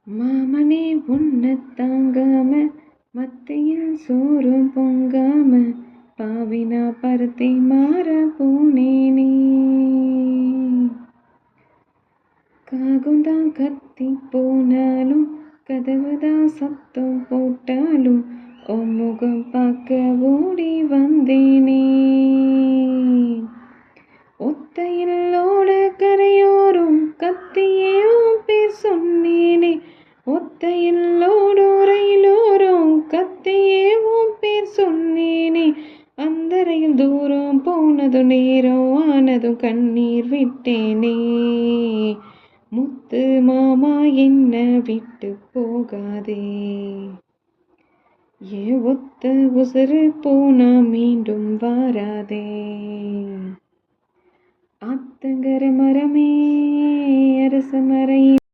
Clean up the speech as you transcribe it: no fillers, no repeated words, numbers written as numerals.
மாமனே உன்னை தாங்காம மத்தியில் சோறும் பொங்காம பாவினா பருத்தி மாற போனேனே. காகுந்தான் கத்தி போனாலும் கதவுதான் சத்தம் போட்டாலும் உன் முகம் பார்க்க ஓடி வந்தேனே. ஒத்தையிலோட கரையோரும் கத்தியே உன் பேர் சொன்னேனே. ஒத்தையிலோடு ரயிலோரும் கத்தியே உன் பேர் சொன்னேனே. அந்த ரயில் தூரம் போனதும் நேரம் ஆனதும் கண்ணீர் விட்டேனே. முத்து மாமா என்ன விட்டு போகாதே. ஏ ஒத்த உசுறு போனா மீண்டும் வாராதே. ஆத்தங்கர மரமே அரச மரம்